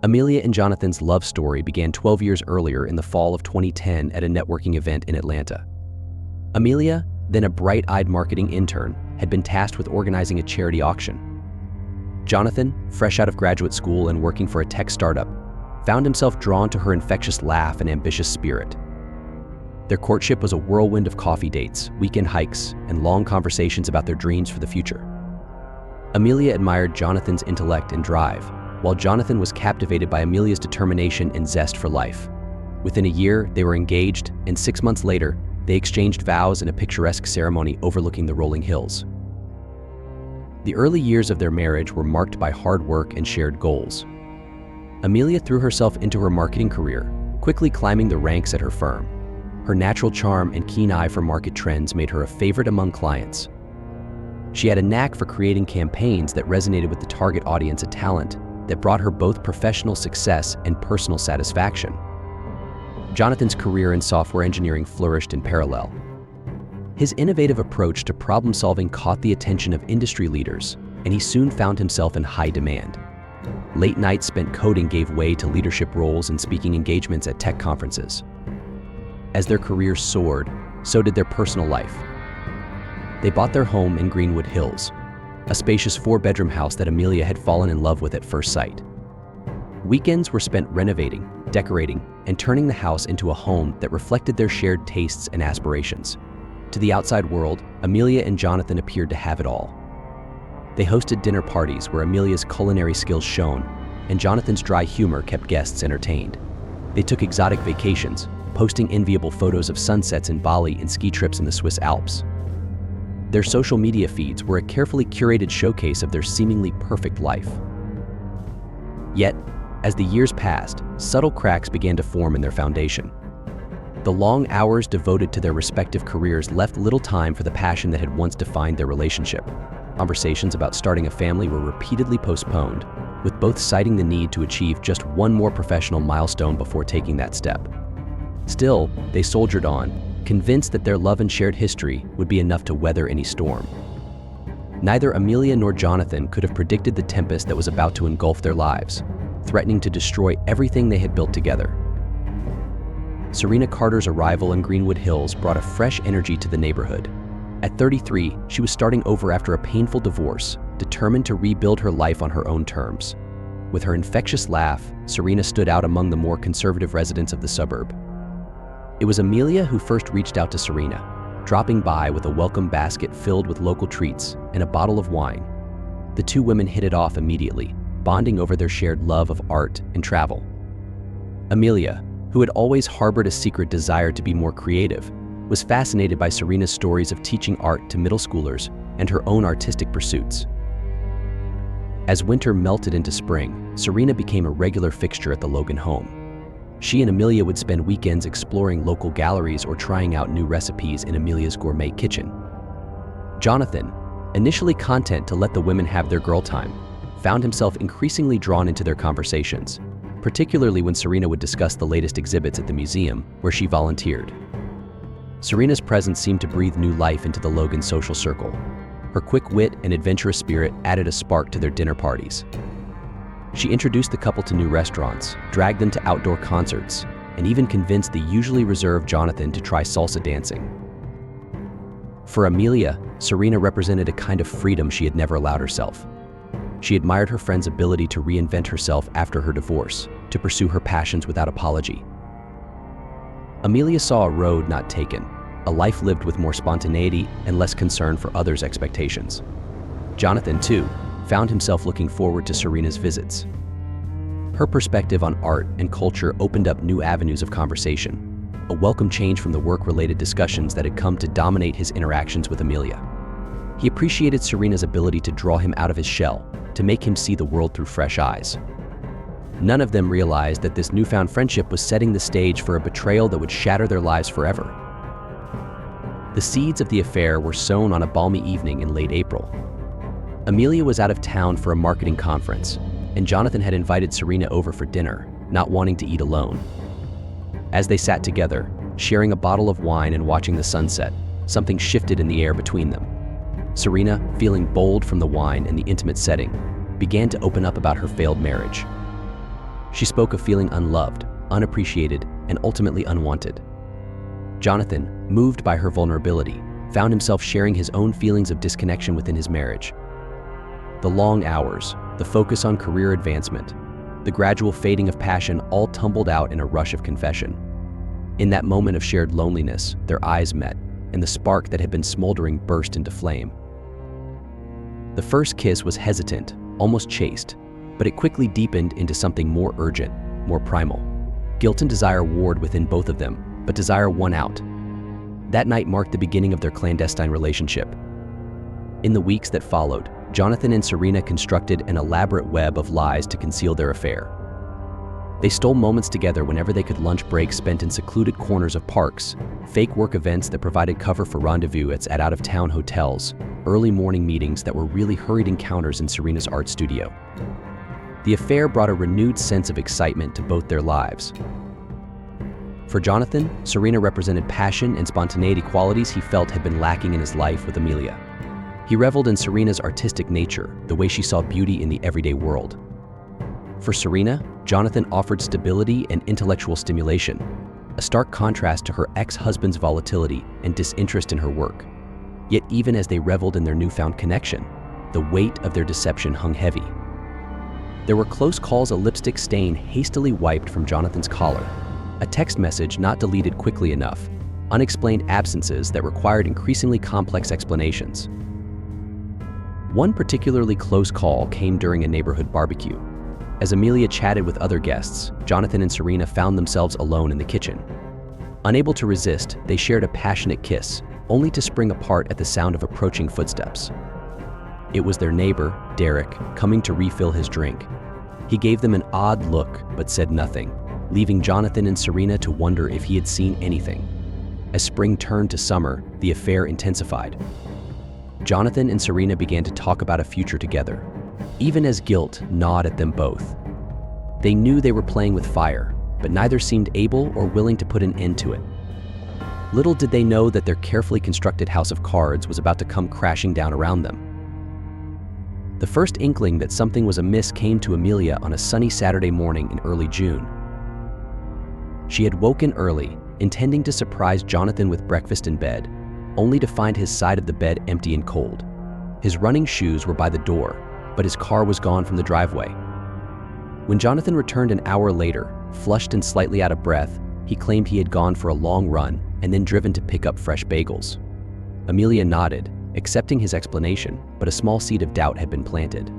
Amelia and Jonathan's love story began 12 years earlier in the fall of 2010 at a networking event in Atlanta. Amelia, then a bright-eyed marketing intern, had been tasked with organizing a charity auction. Jonathan, fresh out of graduate school and working for a tech startup, found himself drawn to her infectious laugh and ambitious spirit. Their courtship was a whirlwind of coffee dates, weekend hikes, and long conversations about their dreams for the future. Amelia admired Jonathan's intellect and drive, while Jonathan was captivated by Amelia's determination and zest for life. Within a year, they were engaged, and 6 months later, they exchanged vows in a picturesque ceremony overlooking the rolling hills. The early years of their marriage were marked by hard work and shared goals. Amelia threw herself into her marketing career, quickly climbing the ranks at her firm. Her natural charm and keen eye for market trends made her a favorite among clients. She had a knack for creating campaigns that resonated with the target audience, a talent that brought her both professional success and personal satisfaction. Jonathan's career in software engineering flourished in parallel. His innovative approach to problem-solving caught the attention of industry leaders, and he soon found himself in high demand. Late nights spent coding gave way to leadership roles and speaking engagements at tech conferences. As their careers soared, so did their personal life. They bought their home in Greenwood Hills, a spacious 4-bedroom house that Amelia had fallen in love with at first sight. Weekends were spent renovating, decorating, and turning the house into a home that reflected their shared tastes and aspirations. To the outside world, Amelia and Jonathan appeared to have it all. They hosted dinner parties where Amelia's culinary skills shone, and Jonathan's dry humor kept guests entertained. They took exotic vacations, posting enviable photos of sunsets in Bali and ski trips in the Swiss Alps. Their social media feeds were a carefully curated showcase of their seemingly perfect life. Yet, as the years passed, subtle cracks began to form in their foundation. The long hours devoted to their respective careers left little time for the passion that had once defined their relationship. Conversations about starting a family were repeatedly postponed, with both citing the need to achieve just one more professional milestone before taking that step. Still, they soldiered on, convinced that their love and shared history would be enough to weather any storm. Neither Amelia nor Jonathan could have predicted the tempest that was about to engulf their lives, threatening to destroy everything they had built together. Serena Carter's arrival in Greenwood Hills brought a fresh energy to the neighborhood. At 33, she was starting over after a painful divorce, determined to rebuild her life on her own terms. With her infectious laugh, Serena stood out among the more conservative residents of the suburb. It was Amelia who first reached out to Serena, dropping by with a welcome basket filled with local treats and a bottle of wine. The two women hit it off immediately, bonding over their shared love of art and travel. Amelia, who had always harbored a secret desire to be more creative, was fascinated by Serena's stories of teaching art to middle schoolers and her own artistic pursuits. As winter melted into spring, Serena became a regular fixture at the Logan home. She and Amelia would spend weekends exploring local galleries or trying out new recipes in Amelia's gourmet kitchen. Jonathan, initially content to let the women have their girl time, found himself increasingly drawn into their conversations, particularly when Serena would discuss the latest exhibits at the museum where she volunteered. Serena's presence seemed to breathe new life into the Logan social circle. Her quick wit and adventurous spirit added a spark to their dinner parties. She introduced the couple to new restaurants, dragged them to outdoor concerts, and even convinced the usually reserved Jonathan to try salsa dancing. For Amelia, Serena represented a kind of freedom she had never allowed herself. She admired her friend's ability to reinvent herself after her divorce, to pursue her passions without apology. Amelia saw a road not taken, a life lived with more spontaneity and less concern for others' expectations. Jonathan, too, found himself looking forward to Serena's visits. Her perspective on art and culture opened up new avenues of conversation, a welcome change from the work-related discussions that had come to dominate his interactions with Amelia. He appreciated Serena's ability to draw him out of his shell, to make him see the world through fresh eyes. None of them realized that this newfound friendship was setting the stage for a betrayal that would shatter their lives forever. The seeds of the affair were sown on a balmy evening in late April. Amelia was out of town for a marketing conference, and Jonathan had invited Serena over for dinner, not wanting to eat alone. As they sat together, sharing a bottle of wine and watching the sunset, something shifted in the air between them. Serena, feeling bold from the wine and the intimate setting, began to open up about her failed marriage. She spoke of feeling unloved, unappreciated, and ultimately unwanted. Jonathan, moved by her vulnerability, found himself sharing his own feelings of disconnection within his marriage. The long hours, the focus on career advancement, the gradual fading of passion all tumbled out in a rush of confession. In that moment of shared loneliness, their eyes met, and the spark that had been smoldering burst into flame. The first kiss was hesitant, almost chaste, but it quickly deepened into something more urgent, more primal. Guilt and desire warred within both of them, but desire won out. That night marked the beginning of their clandestine relationship. In the weeks that followed, Jonathan and Serena constructed an elaborate web of lies to conceal their affair. They stole moments together whenever they could, lunch breaks spent in secluded corners of parks, fake work events that provided cover for rendezvous at out-of-town hotels, early morning meetings that were really hurried encounters in Serena's art studio. The affair brought a renewed sense of excitement to both their lives. For Jonathan, Serena represented passion and spontaneity, qualities he felt had been lacking in his life with Amelia. He reveled in Serena's artistic nature, the way she saw beauty in the everyday world. For Serena, Jonathan offered stability and intellectual stimulation, a stark contrast to her ex-husband's volatility and disinterest in her work. Yet even as they reveled in their newfound connection, the weight of their deception hung heavy. There were close calls, a lipstick stain hastily wiped from Jonathan's collar, a text message not deleted quickly enough, unexplained absences that required increasingly complex explanations. One particularly close call came during a neighborhood barbecue. As Amelia chatted with other guests, Jonathan and Serena found themselves alone in the kitchen. Unable to resist, they shared a passionate kiss, only to spring apart at the sound of approaching footsteps. It was their neighbor, Derek, coming to refill his drink. He gave them an odd look, but said nothing, leaving Jonathan and Serena to wonder if he had seen anything. As spring turned to summer, the affair intensified. Jonathan and Serena began to talk about a future together, even as guilt gnawed at them both. They knew they were playing with fire, but neither seemed able or willing to put an end to it. Little did they know that their carefully constructed house of cards was about to come crashing down around them. The first inkling that something was amiss came to Amelia on a sunny Saturday morning in early June. She had woken early, intending to surprise Jonathan with breakfast in bed, only to find his side of the bed empty and cold. His running shoes were by the door, but his car was gone from the driveway. When Jonathan returned an hour later, flushed and slightly out of breath, he claimed he had gone for a long run and then driven to pick up fresh bagels. Amelia nodded, accepting his explanation, but a small seed of doubt had been planted.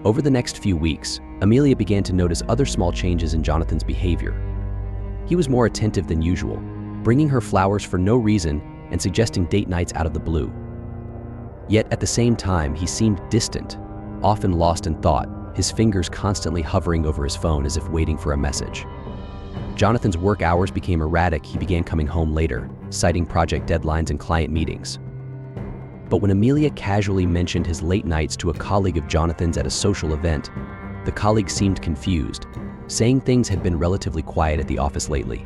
Over the next few weeks, Amelia began to notice other small changes in Jonathan's behavior. He was more attentive than usual, bringing her flowers for no reason and suggesting date nights out of the blue. Yet at the same time, he seemed distant, often lost in thought, his fingers constantly hovering over his phone as if waiting for a message. Jonathan's work hours became erratic. He began coming home later, citing project deadlines and client meetings. But when Amelia casually mentioned his late nights to a colleague of Jonathan's at a social event, the colleague seemed confused, saying things had been relatively quiet at the office lately.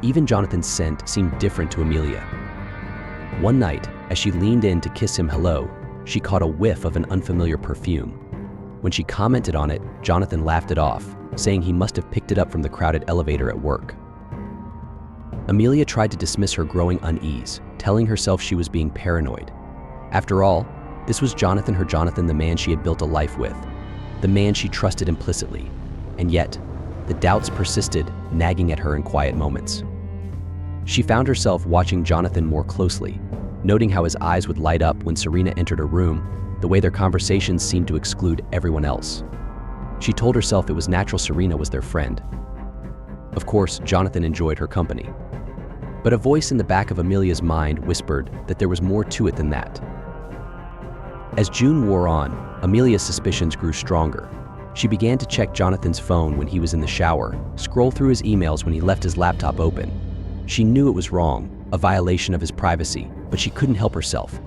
Even Jonathan's scent seemed different to Amelia. One night, as she leaned in to kiss him hello, she caught a whiff of an unfamiliar perfume. When she commented on it, Jonathan laughed it off, saying he must have picked it up from the crowded elevator at work. Amelia tried to dismiss her growing unease, telling herself she was being paranoid. After all, this was Jonathan, her Jonathan, the man she had built a life with, the man she trusted implicitly. And yet, the doubts persisted, nagging at her in quiet moments. She found herself watching Jonathan more closely, noting how his eyes would light up when Serena entered a room, the way their conversations seemed to exclude everyone else. She told herself it was natural. Serena was their friend. Of course, Jonathan enjoyed her company. But a voice in the back of Amelia's mind whispered that there was more to it than that. As June wore on, Amelia's suspicions grew stronger. She began to check Jonathan's phone when he was in the shower, scroll through his emails when he left his laptop open. She knew it was wrong, a violation of his privacy, but she couldn't help herself.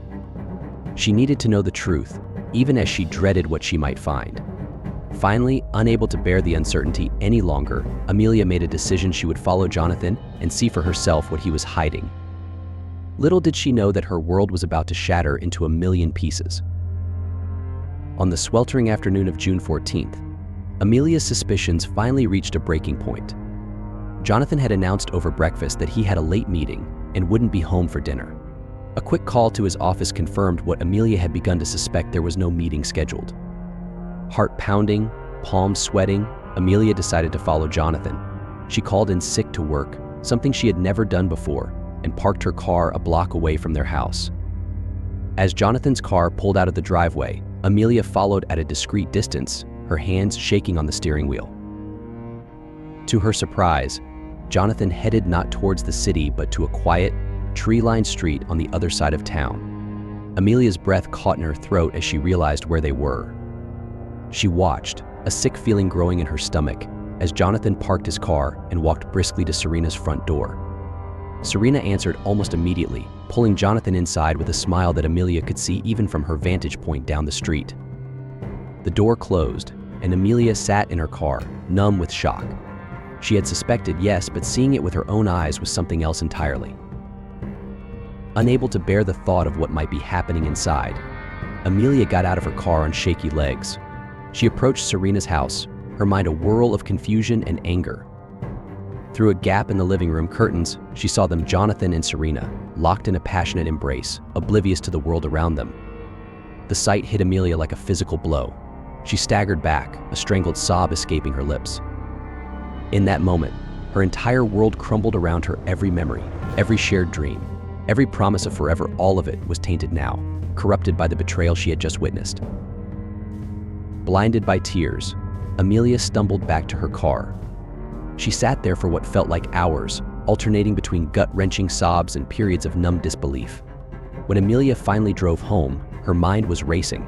She needed to know the truth, even as she dreaded what she might find. Finally, unable to bear the uncertainty any longer, Amelia made a decision. She would follow Jonathan and see for herself what he was hiding. Little did she know that her world was about to shatter into a million pieces. On the sweltering afternoon of June 14th, Amelia's suspicions finally reached a breaking point. Jonathan had announced over breakfast that he had a late meeting and wouldn't be home for dinner. A quick call to his office confirmed what Amelia had begun to suspect: there was no meeting scheduled. Heart pounding, palms sweating, Amelia decided to follow Jonathan. She called in sick to work, something she had never done before, and parked her car a block away from their house. As Jonathan's car pulled out of the driveway, Amelia followed at a discreet distance, her hands shaking on the steering wheel. To her surprise, Jonathan headed not towards the city but to a quiet, tree-lined street on the other side of town. Amelia's breath caught in her throat as she realized where they were. She watched, a sick feeling growing in her stomach, as Jonathan parked his car and walked briskly to Serena's front door. Serena answered almost immediately, pulling Jonathan inside with a smile that Amelia could see even from her vantage point down the street. The door closed, and Amelia sat in her car, numb with shock. She had suspected, yes, but seeing it with her own eyes was something else entirely. Unable to bear the thought of what might be happening inside, Amelia got out of her car on shaky legs. She approached Serena's house, her mind a whirl of confusion and anger. Through a gap in the living room curtains, she saw them, Jonathan and Serena, locked in a passionate embrace, oblivious to the world around them. The sight hit Amelia like a physical blow. She staggered back, a strangled sob escaping her lips. In that moment, her entire world crumbled around her. Every memory, every shared dream, every promise of forever, all of it was tainted now, corrupted by the betrayal she had just witnessed. Blinded by tears, Amelia stumbled back to her car. She sat there for what felt like hours, alternating between gut-wrenching sobs and periods of numb disbelief. When Amelia finally drove home, her mind was racing.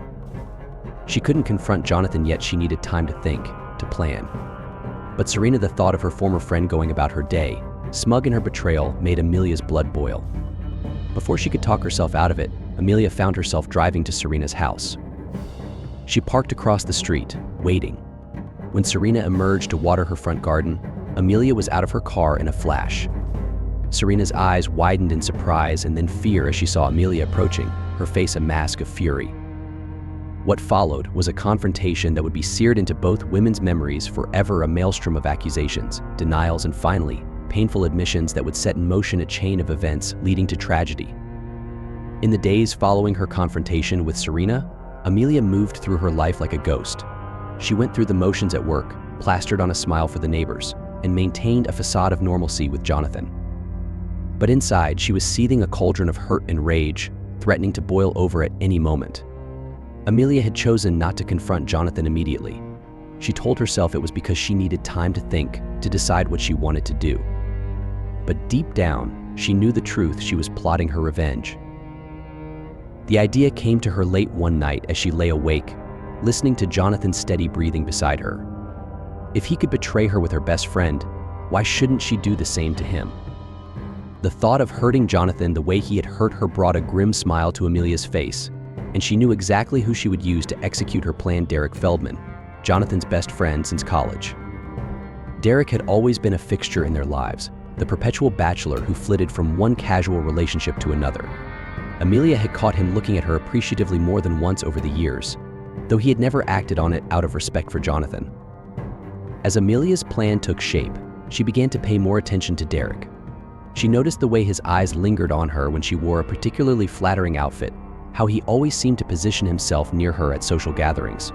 She couldn't confront Jonathan yet. She needed time to think, to plan. But Serena, the thought of her former friend going about her day, smug in her betrayal, made Amelia's blood boil. Before she could talk herself out of it, Amelia found herself driving to Serena's house. She parked across the street, waiting. When Serena emerged to water her front garden, Amelia was out of her car in a flash. Serena's eyes widened in surprise and then fear as she saw Amelia approaching, her face a mask of fury. What followed was a confrontation that would be seared into both women's memories forever, a maelstrom of accusations, denials, and finally, painful admissions that would set in motion a chain of events leading to tragedy. In the days following her confrontation with Serena, Amelia moved through her life like a ghost. She went through the motions at work, plastered on a smile for the neighbors, and maintained a facade of normalcy with Jonathan. But inside, she was seething a cauldron of hurt and rage, threatening to boil over at any moment. Amelia had chosen not to confront Jonathan immediately. She told herself it was because she needed time to think, to decide what she wanted to do. But deep down, she knew the truth: she was plotting her revenge. The idea came to her late one night as she lay awake, listening to Jonathan's steady breathing beside her. If he could betray her with her best friend, why shouldn't she do the same to him? The thought of hurting Jonathan the way he had hurt her brought a grim smile to Amelia's face, and she knew exactly who she would use to execute her plan: Derek Feldman, Jonathan's best friend since college. Derek had always been a fixture in their lives, the perpetual bachelor who flitted from one casual relationship to another. Amelia had caught him looking at her appreciatively more than once over the years, though he had never acted on it out of respect for Jonathan. As Amelia's plan took shape, she began to pay more attention to Derek. She noticed the way his eyes lingered on her when she wore a particularly flattering outfit, how he always seemed to position himself near her at social gatherings.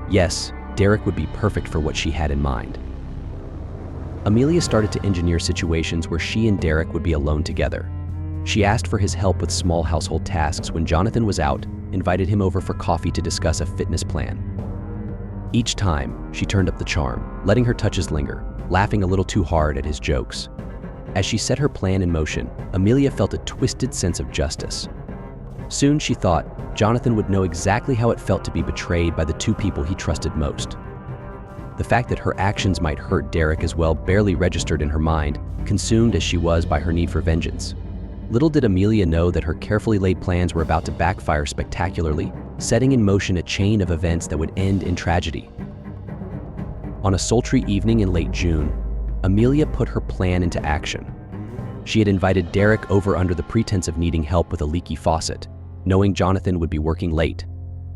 Yes, Derek would be perfect for what she had in mind. Amelia started to engineer situations where she and Derek would be alone together. She asked for his help with small household tasks when Jonathan was out, invited him over for coffee to discuss a fitness plan. Each time, she turned up the charm, letting her touches linger, laughing a little too hard at his jokes. As she set her plan in motion, Amelia felt a twisted sense of justice. Soon, she thought, Jonathan would know exactly how it felt to be betrayed by the two people he trusted most. The fact that her actions might hurt Derek as well barely registered in her mind, consumed as she was by her need for vengeance. Little did Amelia know that her carefully laid plans were about to backfire spectacularly, setting in motion a chain of events that would end in tragedy. On a sultry evening in late June, Amelia put her plan into action. She had invited Derek over under the pretense of needing help with a leaky faucet, knowing Jonathan would be working late.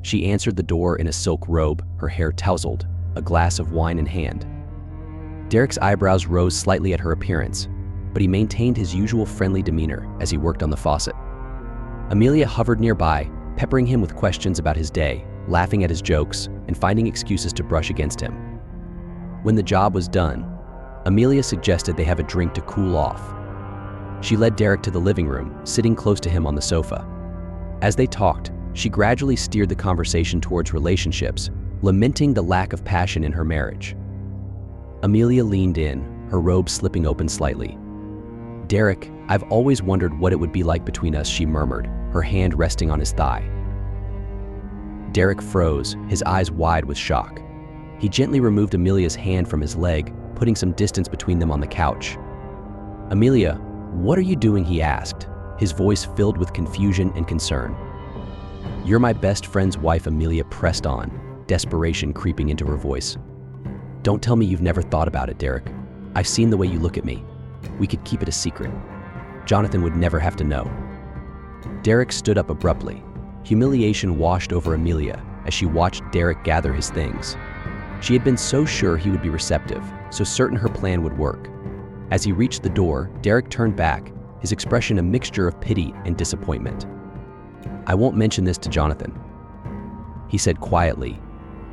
She answered the door in a silk robe, her hair tousled, a glass of wine in hand. Derek's eyebrows rose slightly at her appearance, but he maintained his usual friendly demeanor as he worked on the faucet. Amelia hovered nearby, peppering him with questions about his day, laughing at his jokes, and finding excuses to brush against him. When the job was done, Amelia suggested they have a drink to cool off. She led Derek to the living room, sitting close to him on the sofa. As they talked, she gradually steered the conversation towards relationships, lamenting the lack of passion in her marriage. Amelia leaned in, her robe slipping open slightly. "Derek, I've always wondered what it would be like between us," she murmured, her hand resting on his thigh. Derek froze, his eyes wide with shock. He gently removed Amelia's hand from his leg, putting some distance between them on the couch. "Amelia, what are you doing?" he asked, his voice filled with confusion and concern. "You're my best friend's wife," Amelia pressed on, desperation creeping into her voice. "Don't tell me you've never thought about it, Derek. I've seen the way you look at me. We could keep it a secret. Jonathan would never have to know." Derek stood up abruptly. Humiliation washed over Amelia as she watched Derek gather his things. She had been so sure he would be receptive, so certain her plan would work. As he reached the door, Derek turned back, his expression a mixture of pity and disappointment. "I won't mention this to Jonathan," he said quietly,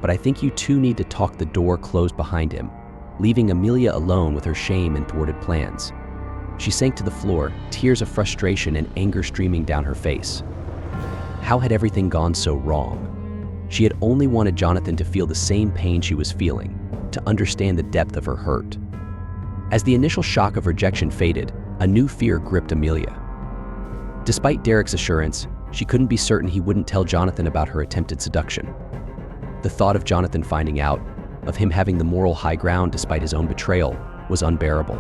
"but I think you two need to talk." The door closed behind him, leaving Amelia alone with her shame and thwarted plans. She sank to the floor, tears of frustration and anger streaming down her face. How had everything gone so wrong? She had only wanted Jonathan to feel the same pain she was feeling, to understand the depth of her hurt. As the initial shock of rejection faded, a new fear gripped Amelia. Despite Derek's assurance, she couldn't be certain he wouldn't tell Jonathan about her attempted seduction. The thought of Jonathan finding out, of him having the moral high ground despite his own betrayal, was unbearable.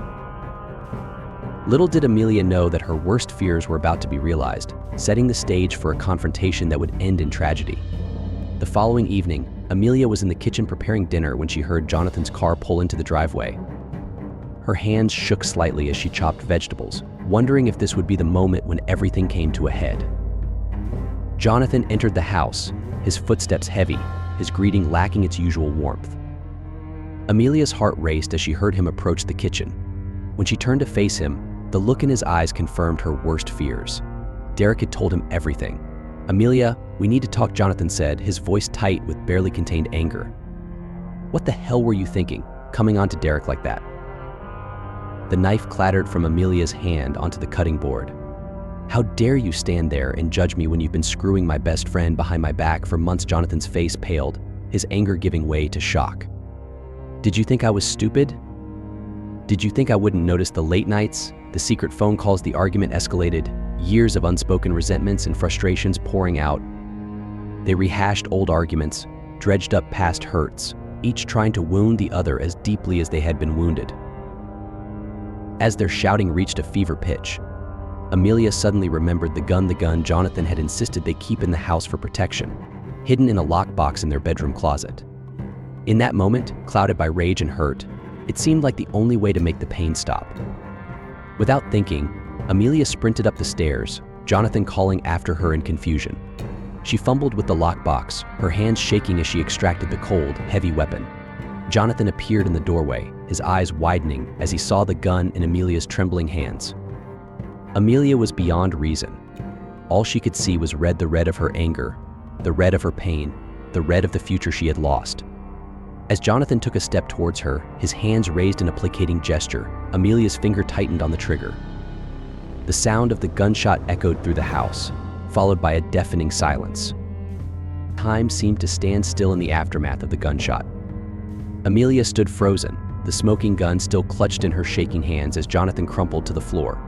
Little did Amelia know that her worst fears were about to be realized, setting the stage for a confrontation that would end in tragedy. The following evening, Amelia was in the kitchen preparing dinner when she heard Jonathan's car pull into the driveway. Her hands shook slightly as she chopped vegetables, wondering if this would be the moment when everything came to a head. Jonathan entered the house, his footsteps heavy, his greeting lacking its usual warmth. Amelia's heart raced as she heard him approach the kitchen. When she turned to face him, the look in his eyes confirmed her worst fears. Derek had told him everything. "Amelia, we need to talk," Jonathan said, his voice tight with barely contained anger. "What the hell were you thinking, coming onto Derek like that?" The knife clattered from Amelia's hand onto the cutting board. "How dare you stand there and judge me when you've been screwing my best friend behind my back for months?" Jonathan's face paled, his anger giving way to shock. "Did you think I was stupid? Did you think I wouldn't notice the late nights, the secret phone calls?" The argument escalated, years of unspoken resentments and frustrations pouring out. They rehashed old arguments, dredged up past hurts, each trying to wound the other as deeply as they had been wounded. As their shouting reached a fever pitch, Amelia suddenly remembered the gun Jonathan had insisted they keep in the house for protection, hidden in a lockbox in their bedroom closet. In that moment, clouded by rage and hurt, it seemed like the only way to make the pain stop. Without thinking, Amelia sprinted up the stairs, Jonathan calling after her in confusion. She fumbled with the lockbox, her hands shaking as she extracted the cold, heavy weapon. Jonathan appeared in the doorway, his eyes widening as he saw the gun in Amelia's trembling hands. Amelia was beyond reason. All she could see was red, the red of her anger, the red of her pain, the red of the future she had lost. As Jonathan took a step towards her, his hands raised in a placating gesture, Amelia's finger tightened on the trigger. The sound of the gunshot echoed through the house, followed by a deafening silence. Time seemed to stand still in the aftermath of the gunshot. Amelia stood frozen, the smoking gun still clutched in her shaking hands as Jonathan crumpled to the floor.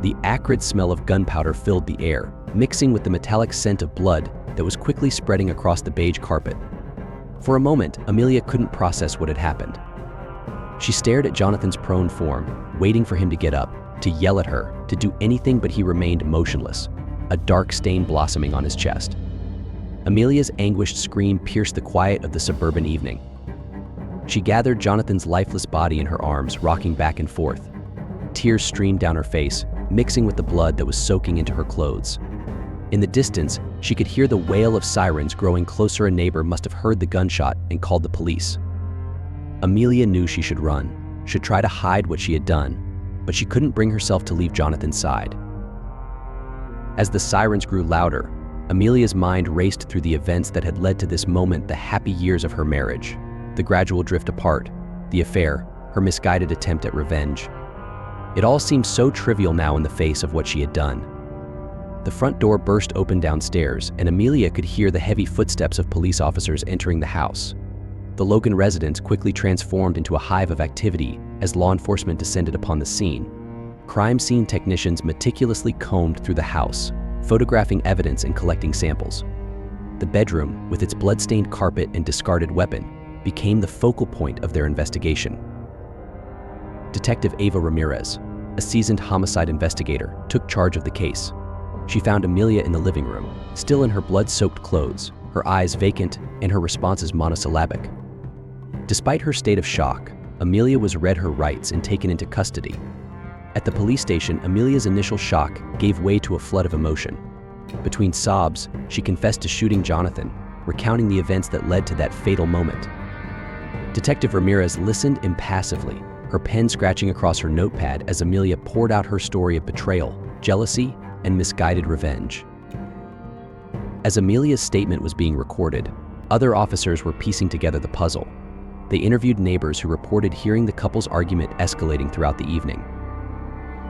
The acrid smell of gunpowder filled the air, mixing with the metallic scent of blood that was quickly spreading across the beige carpet. For a moment, Amelia couldn't process what had happened. She stared at Jonathan's prone form, waiting for him to get up, to yell at her, to do anything, but he remained motionless, a dark stain blossoming on his chest. Amelia's anguished scream pierced the quiet of the suburban evening. She gathered Jonathan's lifeless body in her arms, rocking back and forth. Tears streamed down her face, mixing with the blood that was soaking into her clothes. In the distance, she could hear the wail of sirens growing closer. A neighbor must have heard the gunshot and called the police. Amelia knew she should run, should try to hide what she had done, but she couldn't bring herself to leave Jonathan's side. As the sirens grew louder, Amelia's mind raced through the events that had led to this moment, the happy years of her marriage, the gradual drift apart, the affair, her misguided attempt at revenge. It all seemed so trivial now in the face of what she had done. The front door burst open downstairs, and Amelia could hear the heavy footsteps of police officers entering the house. The Logan residence quickly transformed into a hive of activity as law enforcement descended upon the scene. Crime scene technicians meticulously combed through the house, photographing evidence and collecting samples. The bedroom, with its blood-stained carpet and discarded weapon, became the focal point of their investigation. Detective Ava Ramirez, a seasoned homicide investigator, took charge of the case. She found Amelia in the living room, still in her blood-soaked clothes, her eyes vacant and her responses monosyllabic. Despite her state of shock, Amelia was read her rights and taken into custody. At the police station, Amelia's initial shock gave way to a flood of emotion. Between sobs, she confessed to shooting Jonathan, recounting the events that led to that fatal moment. Detective Ramirez listened impassively, her pen scratching across her notepad as Amelia poured out her story of betrayal, jealousy, and misguided revenge. As Amelia's statement was being recorded, other officers were piecing together the puzzle. They interviewed neighbors who reported hearing the couple's argument escalating throughout the evening.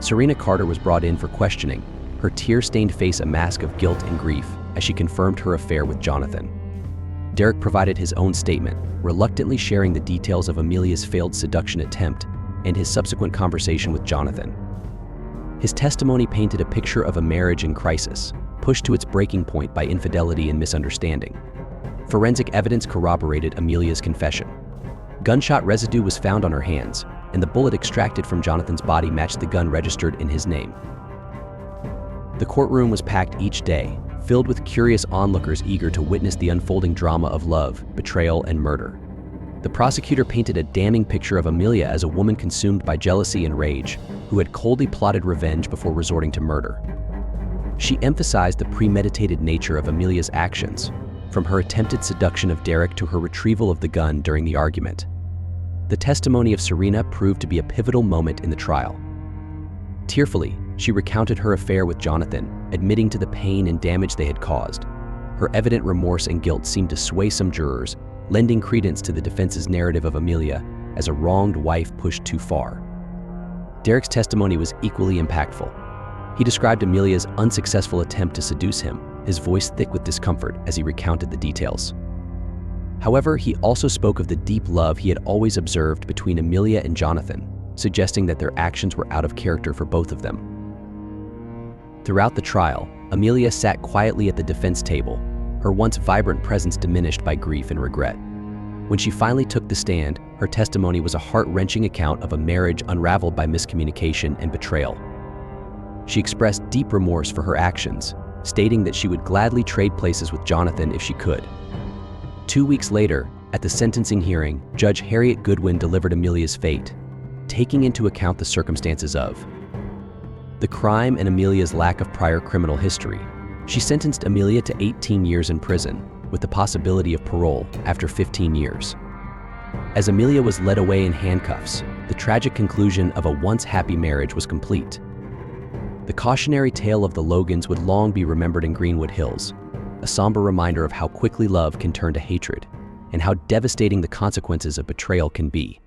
Serena Carter was brought in for questioning, her tear-stained face a mask of guilt and grief as she confirmed her affair with Jonathan. Derek provided his own statement, reluctantly sharing the details of Amelia's failed seduction attempt and his subsequent conversation with Jonathan. His testimony painted a picture of a marriage in crisis, pushed to its breaking point by infidelity and misunderstanding. Forensic evidence corroborated Amelia's confession. Gunshot residue was found on her hands, and the bullet extracted from Jonathan's body matched the gun registered in his name. The courtroom was packed each day, filled with curious onlookers eager to witness the unfolding drama of love, betrayal, and murder. The prosecutor painted a damning picture of Amelia as a woman consumed by jealousy and rage, who had coldly plotted revenge before resorting to murder. She emphasized the premeditated nature of Amelia's actions, from her attempted seduction of Derek to her retrieval of the gun during the argument. The testimony of Serena proved to be a pivotal moment in the trial. Tearfully, she recounted her affair with Jonathan, admitting to the pain and damage they had caused. Her evident remorse and guilt seemed to sway some jurors, lending credence to the defense's narrative of Amelia as a wronged wife pushed too far. Derek's testimony was equally impactful. He described Amelia's unsuccessful attempt to seduce him, his voice thick with discomfort as he recounted the details. However, he also spoke of the deep love he had always observed between Amelia and Jonathan, suggesting that their actions were out of character for both of them. Throughout the trial, Amelia sat quietly at the defense table, her once vibrant presence diminished by grief and regret. When she finally took the stand, her testimony was a heart-wrenching account of a marriage unraveled by miscommunication and betrayal. She expressed deep remorse for her actions, stating that she would gladly trade places with Jonathan if she could. 2 weeks later, at the sentencing hearing, Judge Harriet Goodwin delivered Amelia's fate, taking into account the circumstances of the crime and Amelia's lack of prior criminal history. She sentenced Amelia to 18 years in prison, with the possibility of parole after 15 years. As Amelia was led away in handcuffs, the tragic conclusion of a once happy marriage was complete. The cautionary tale of the Logans would long be remembered in Greenwood Hills, a somber reminder of how quickly love can turn to hatred and how devastating the consequences of betrayal can be.